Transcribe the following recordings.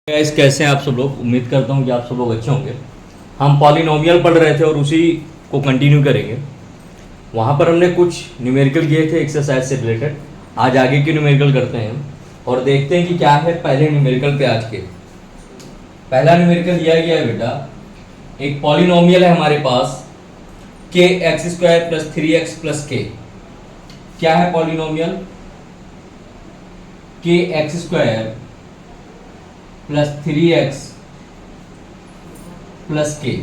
Guys, कैसे हैं आप सब लोग। उम्मीद करता हूँ कि आप सब लोग अच्छे होंगे। हम पॉलिनोमियल पढ़ रहे थे और उसी को कंटिन्यू करेंगे। वहाँ पर हमने कुछ न्यूमेरिकल किए थे एक्सरसाइज से रिलेटेड। आज आगे के न्यूमेरिकल करते हैं और देखते हैं कि क्या है पहले न्यूमेरिकल पे। आज के पहला न्यूमेरिकल दिया गया है बेटा, एक पॉलिनोमियल है हमारे पास के x square plus 3x plus के। क्या है पॉलिनोमियल? के x square plus 3x plus के।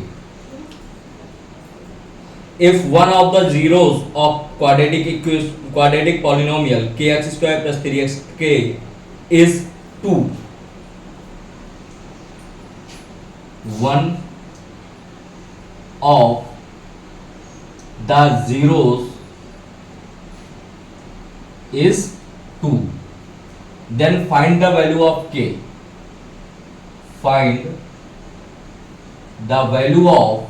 If one of the zeros of quadratic polynomial kx square plus 3xk is 2, one of the zeros is 2, then find the value of k. Find the value of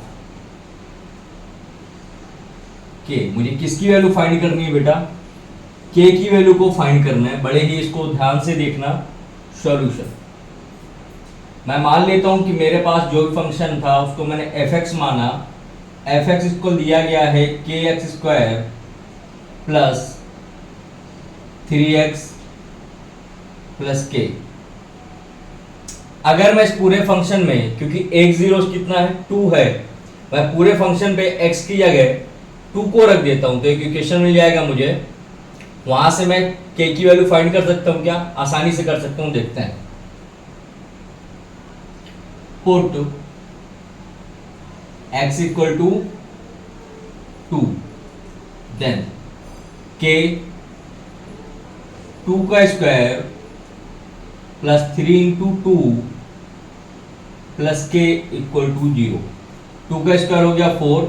k। मुझे किसकी value find करनी है बेटा? k की value को find करना है। बड़े ही इसको ध्यान से देखना। सॉल्यूशन मैं मान लेता हूं कि मेरे पास जो भी फंक्शन था उसको मैंने fx माना। fx इसको दिया गया है kx square plus 3x plus k। अगर मैं इस पूरे फंक्शन में, क्योंकि एक जीरो कितना है 2 है, मैं पूरे फंक्शन पे x की जगह 2 को रख देता हूं तो एक इक्वेशन मिल जाएगा मुझे। वहां से मैं k की वैल्यू फाइंड कर सकता हूं। क्या? आसानी से कर सकता हूं, देखते हैं। Put x equal to 2, then k 2 का square plus 3 into 2 plus k equal to 0। 2 का स्क्वायर हो गया 4,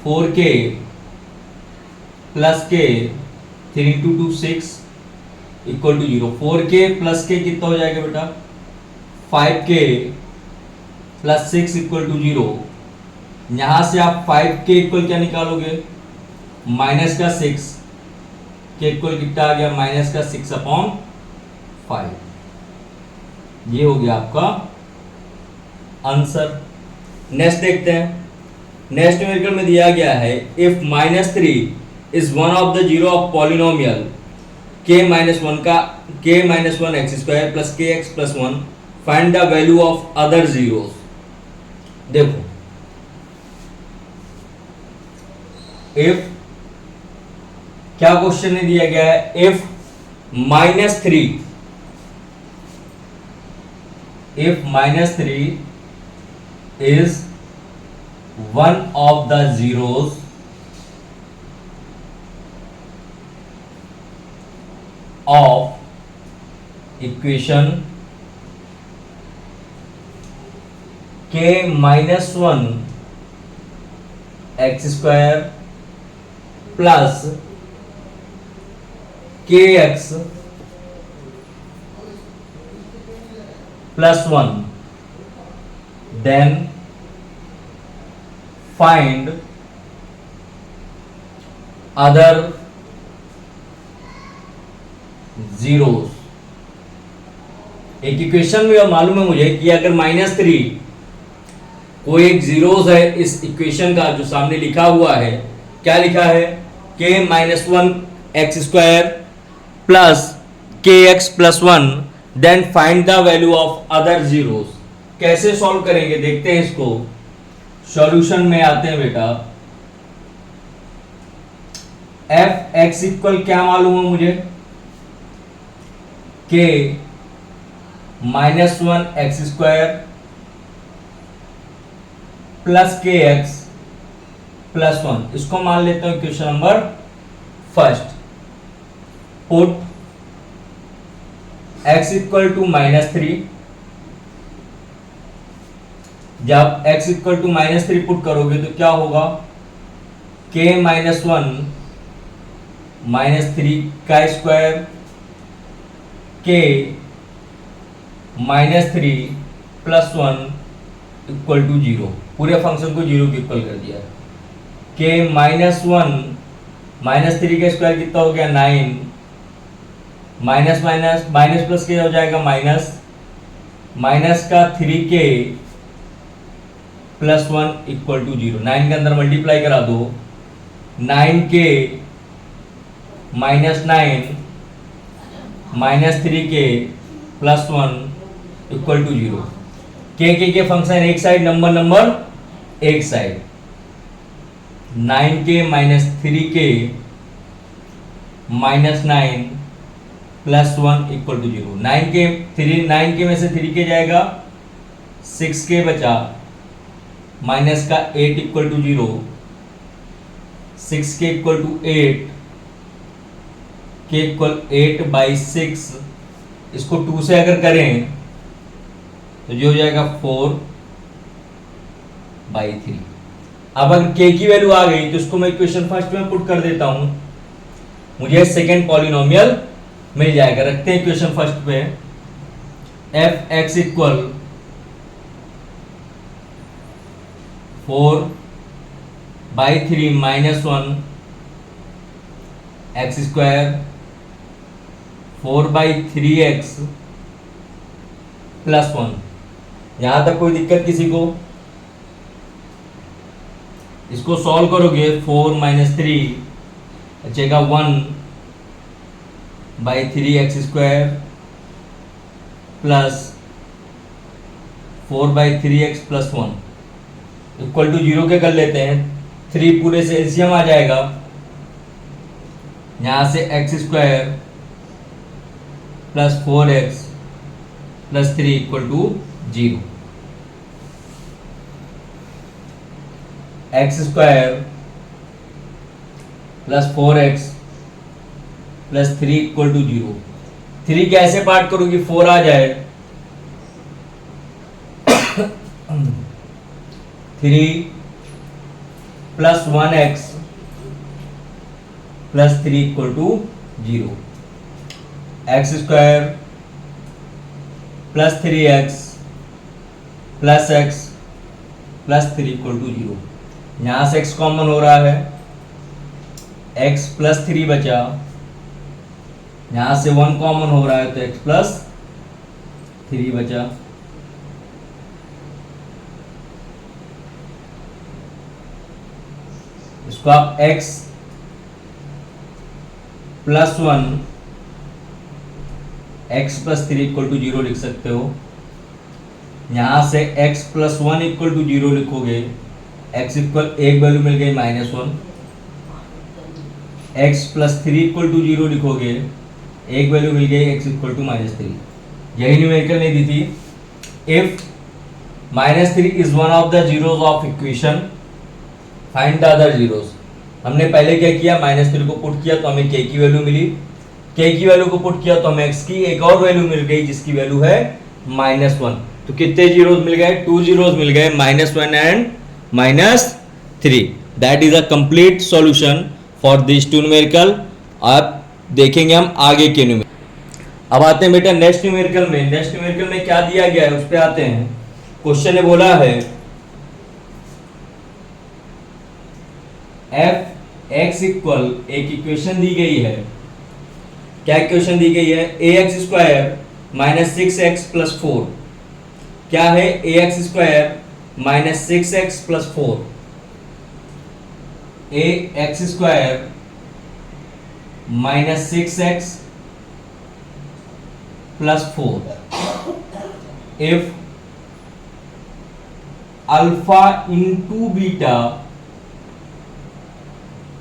4k प्लस के 3 into 2 6 equal to 0। 4k plus के कितना हो जाएगा बेटा? 5k plus 6 equal to 0। यहां से आप 5k इक्वल क्या निकालोगे? माइनस का 6 के इक्वल कितना आ गया? माइनस का 6/5। ये हो गया आपका आंसर। नेक्स्ट देखते हैं। नेक्स्ट न्यूमेरिकल में दिया गया है if -3 is one of the zero of polynomial k-1 का k-1 x square plus k x plus 1, find the value of other zeros. देखो, इफ क्या क्वेश्चन में दिया गया है? If -3 is one of the zeros of equation k-1 x square plus kx plus 1, then find other zeros। एक equation में मालूम है मुझे कि अगर -3 कोई एक जीरोस है इस इक्वेशन का जो सामने लिखा हुआ है, क्या लिखा है? k-1 x square plus kx plus 1, then find the value of other zeros. कैसे सॉल्व करेंगे देखते हैं इसको। सॉल्यूशन में आते हैं बेटा। एफ एक्स इक्वल क्या मालूम है मुझे? k-1 x square plus k x plus 1। इसको मान लेता हूं question number first. Put x equal to -3। जब x इक्वल टू -3 पुट करोगे तो क्या होगा? k-1 -3 का square k -3 plus 1 equal to 0। पूरे फंक्शन को 0 के इक्वल कर दिया। k -3 का स्क्वायर कितना हो गया? 9। माइनस माइनस माइनस प्लस क्या हो जाएगा? माइनस माइनस का 3k प्लस 1 इक्वल टू 0। 9 के अंदर मल्टीप्लाई करा दो, 9k minus 9 minus 3k plus 1 equal to 0। K function एक साइड, नंबर नंबर एक side. 9k minus 3k minus 9 plus 1 equal to 0। 9k में से 3k जाएगा, 6k बचा, माइनस का 8 equal to 0, 6k equal to 8, k equal 8/6। इसको 2 से अगर करें तो जो हो जाएगा 4/3। अब अगर k की वैल्यू आ गई तो इसको मैं इक्वेशन फर्स्ट में पुट कर देता हूं, मुझे सेकेंड पॉलिनोमियल मिल जाएगा। रखते हैं इक्वेशन फर्स्ट पे, f(x) equal 4/3 minus 1 x square 4/3x plus 1। यहां तक कोई दिक्कत किसी को? इसको सॉल्व करोगे 4 माइनस 3 बचेगा 1/3x square plus 4/3x plus 1 equal to 0 के कर लेते हैं। 3 पूरे से एलसीएम आ जाएगा, यहां से x square plus 4x plus 3 equal to 0। x square plus 4x plus 3 equal to 0। 3 कैसे पार्ट करोगी? 4 आ जाए, 3 plus 1x plus 3 equal to 0। x square plus 3x plus x plus 3 equal to 0। यहां से x कॉमन हो रहा है, x plus 3 बचा, यहां से 1 कॉमन हो रहा है तो x प्लस 3 बचा। इसको आप x plus 1 x plus 3 equal to 0 लिख सकते हो। यहां से x प्लस 1 इक्वल टू 0 लिखोगे, x इक्वल एक वैल्यू मिल गई -1। x प्लस 3 इक्वल टू 0 लिखोगे, एक वैल्यू मिल गई x इक्वल टू -3। यही न्यूमेरिकल नहीं दी थी। If -3 is one of the zeros of equation, find the other zeros. हमने पहले क्या किया, -3 को पुट किया तो हमें k की वैल्यू मिली, k की वैल्यू को पुट किया तो हमें x की एक और वैल्यू मिल गई जिसकी वैल्यू है -1। तो कितने जीरोस मिल गए? 2 जीरोस मिल गए, -1 and -3। That is a complete solution for this two numerical. अब देखेंगे हम आगे के न्यूमेरिकल। अब आते हैं बेटा नेक्स्ट न्यूमेरिकल में। नेक्स्ट न्यूमेरिकल में क्या दिया गया है उस पर आते हैं। क्वेश्चन ने बोला है f(x) इक्वल, एक इक्वेशन दी गई है। क्या इक्वेशन दी गई है? ax square minus 6x plus 4। क्या है? ax square minus 6x plus 4। ax square minus 6x plus 4 if alpha into beta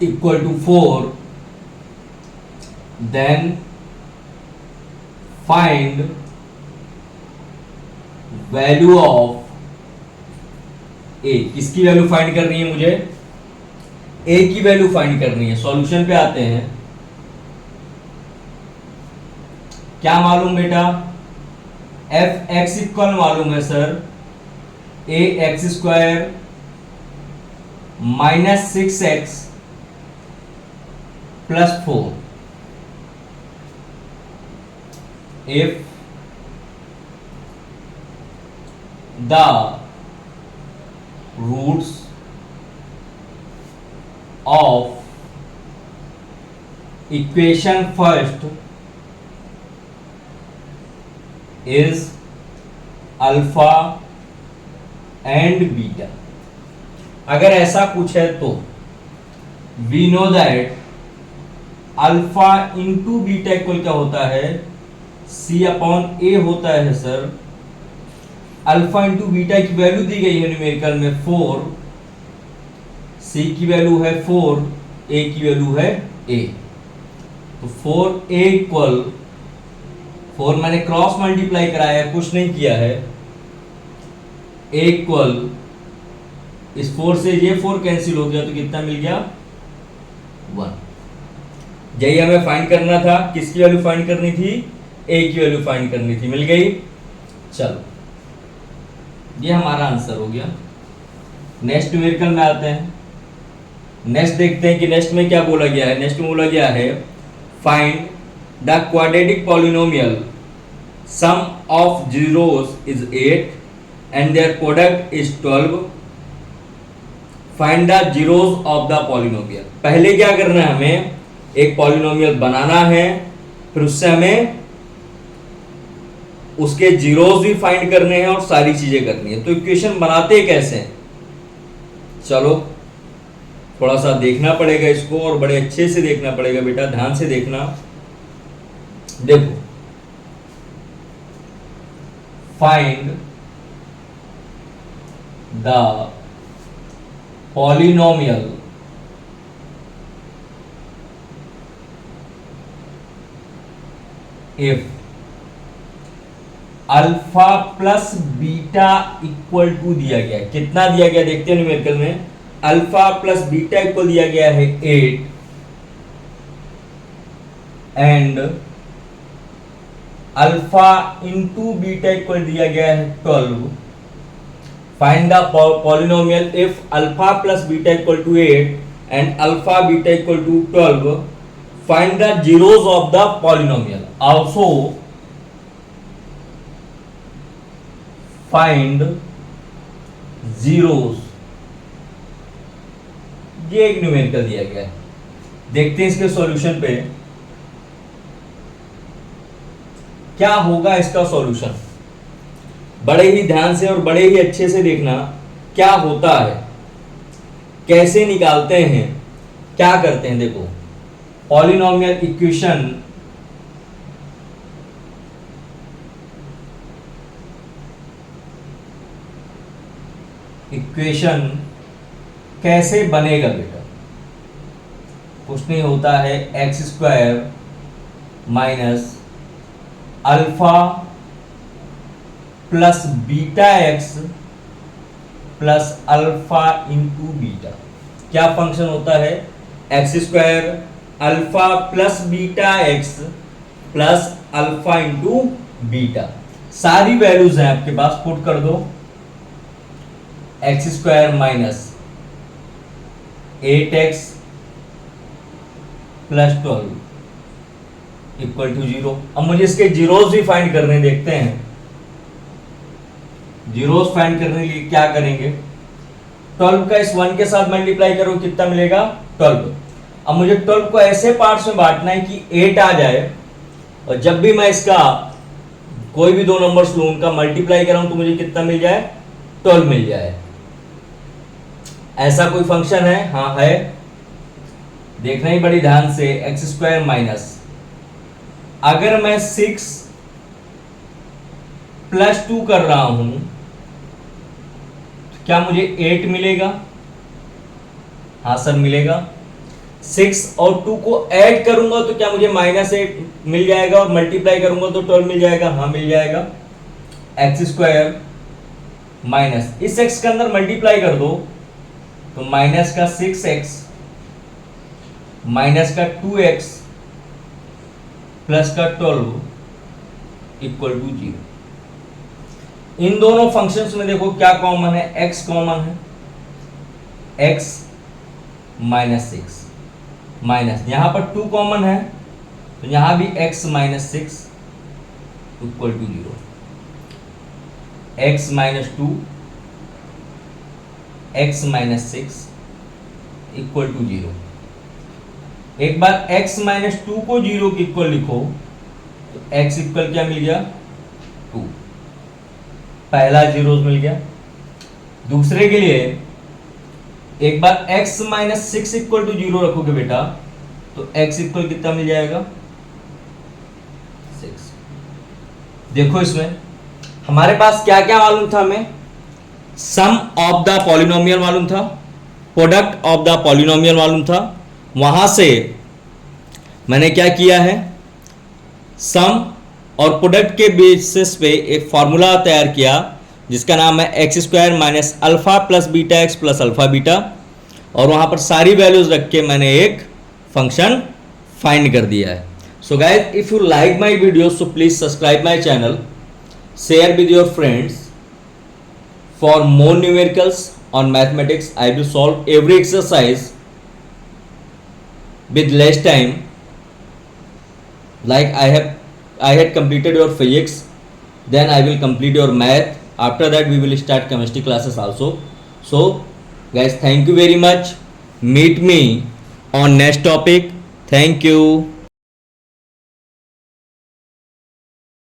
equal to 4 then find value of a। किसकी वैल्यू फाइंड करनी है मुझे? a की वैल्यू फाइंड करनी है। Solution पे आते हैं। क्या मालूम बेटा? f(x) इक्वल मालूम है sir ax square minus 6x plus 4। if the roots of equation first is alpha and beta. अगर ऐसा कुछ है तो we know that alpha into beta equal क्या होता है, सी अपॉन ए होता है सर। अल्फा इंटू बीटा की वैल्यू दी गई है न्यूमेरिकल में 4, सी की वैल्यू है 4, ए की वैल्यू है ए। तो 4a इक्वल 4 मैंने क्रॉस मल्टीप्लाई कराया है, कुछ नहीं किया है। a इक्वल इस 4 से ये 4 कैंसिल हो गया तो कितना मिल गया 1। यही हमें फाइंड करना था। किसकी वैल्यू फाइंड करनी थी, a की वैल्यू फाइंड करनी थी, मिल गई। चलो ये हमारा आंसर हो गया। नेक्स्ट न्यूमेरिकल में आते हैं। नेक्स्ट देखते हैं कि नेक्स्ट में क्या बोला गया है। नेक्स्ट में बोला गया है find the quadratic polynomial sum of zeros is 8 and their product is 12। Find the zeros of the polynomial. पहले क्या करना है, हमें एक पॉलिनोमियल बनाना है, फिर उससे हमें उसके जीरोस भी फाइंड करने हैं और सारी चीजें करनी है। तो इक्वेशन बनाते कैसे हैं, चलो थोड़ा सा देखना पड़ेगा इसको, और बड़े अच्छे से देखना पड़ेगा बेटा, ध्यान से देखना। देखो find the polynomial if alpha plus beta equal to दिया गया, कितना दिया गया देखते हैं न्यूमेरिकल में। अल्फा प्लस बीटा इक्वल दिया गया है 8 and alpha into beta equal दिया गया है 12। Find the polynomial if alpha plus beta equal to 8 and alpha beta equal to 12। Find the zeros of the polynomial. Also find zeros. ये एक numerical दिया गया है, देखते हैं इसके सॉल्यूशन पे क्या होगा इसका सॉल्यूशन। बड़े ही ध्यान से और बड़े ही अच्छे से देखना क्या होता है, कैसे निकालते हैं, क्या करते हैं। देखो पॉलिनोमियल इक्वेशन कैसे बनेगा बेटा, कुछ नहीं होता है, x square minus alpha plus beta x plus alpha into beta. क्या फंक्शन होता है, x square alpha plus beta x plus alpha into beta. सारी वैल्यूज हैं आपके पास, पुट कर दो। X square minus 8x plus 12 equal to 0। अब मुझे इसके जीरोस भी फाइंड करने, देखते हैं जीरोस फाइंड करने के लिए क्या करेंगे। 12 का इस 1 के साथ मल्टीप्लाई करो, कितना मिलेगा 12। अब मुझे 12 को ऐसे पार्ट्स में बांटना है कि 8 आ जाए, और जब भी मैं इसका कोई भी दो नंबर्स लूं उनका मल्टीप्लाई कराऊं तो मुझे कितना मिल जाए 12 मिल जाए। ऐसा कोई फंक्शन है, हाँ है, देखना ही बड़ी ध्यान से। एक्स स्क्वायर माइनस, अगर मैं 6 प्लस 2 कर रहा हूं तो क्या मुझे 8 मिलेगा, हाँ सर मिलेगा। 6 और 2 को ऐड करूंगा तो क्या मुझे -8 मिल जाएगा, और मल्टीप्लाई करूंगा तो 12 मिल जाएगा, हाँ मिल जाएगा। एक्स स्क्वायर माइनस, इस एक्स के अंदर मल्टीप्लाई कर दो तो माइनस का 6x माइनस का 2x प्लस का 12 इक्वल टू 0। इन दोनों फंक्शंस में देखो क्या कॉमन है, x कॉमन है, x माइनस 6 माइनस, यहां पर 2 कॉमन है तो यहां भी x minus 6 equal to 0। x minus 2 x minus 6 equal to 0। एक बार x माइनस 2 को 0 के इक्वल लिखो तो x इक्वल क्या मिल गया 2। पहला जीरोस मिल गया। दूसरे के लिए एक बार x माइनस 6 इक्वल टू 0 रखोगे बेटा तो x इक्वल कितना मिल जाएगा 6। देखो इसमें हमारे पास क्या क्या मालूम था, हमें सम ऑफ द पॉलिनोमियल मालूम था, प्रोडक्ट ऑफ द पॉलिनोमियल मालूम था। वहां से मैंने क्या किया है, सम और प्रोडक्ट के बेसिस पे एक फॉर्मूला तैयार किया जिसका नाम है x square minus alpha plus beta x plus alpha beta, और वहां पर सारी वैल्यूज रख के मैंने एक फंक्शन फाइंड कर दिया है। So guys, if you like my video so please subscribe my channel, share with your friends. For more numericals on mathematics, I will solve every exercise with less time. Like I had completed your physics, then I will complete your math. After that we will start chemistry classes also. So guys, thank you very much. Meet me on next topic. Thank you.